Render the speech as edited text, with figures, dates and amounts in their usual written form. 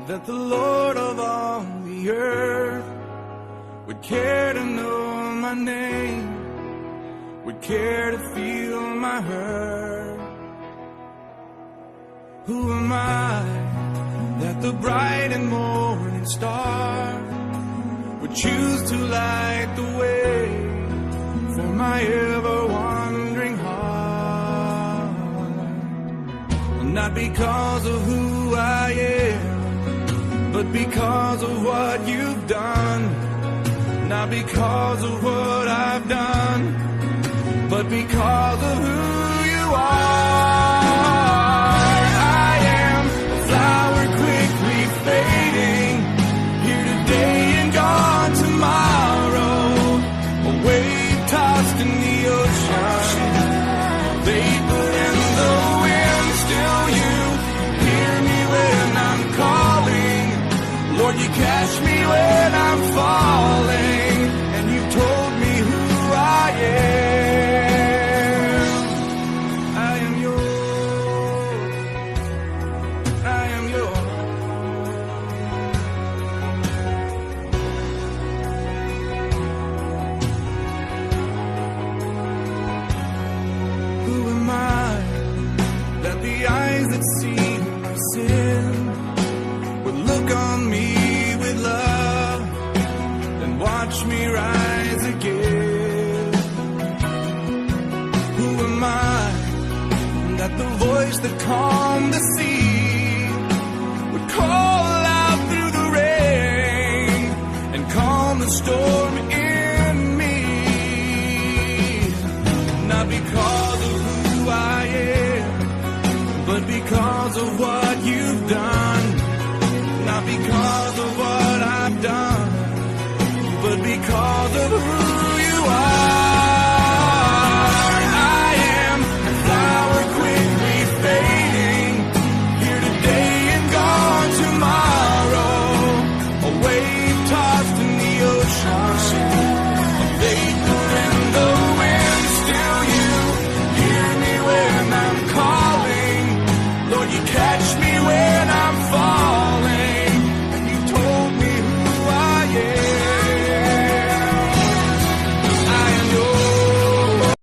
that the Lord of all the earth would care to know my name, would care to feel my hurt. Who am I that the bright and morning star would choose to light the way for my ever-wandering heart? Well, not because of who I am, but because of what you've done. Not because of what I've done, but because of who you are. I am a flower quickly fading, here today and gone tomorrow, a wave tossed in the ocean, vapor in the wind. Still you hear me when I'm calling, Lord, you catch me when I'm falling, and you've told me who I am. I am yours. I am yours. Who am I that the eyes that see my sin would look on me with love and watch me rise again? Who am I that the voice that calmed the sea would call out through the rain and calm the storm in me? Not because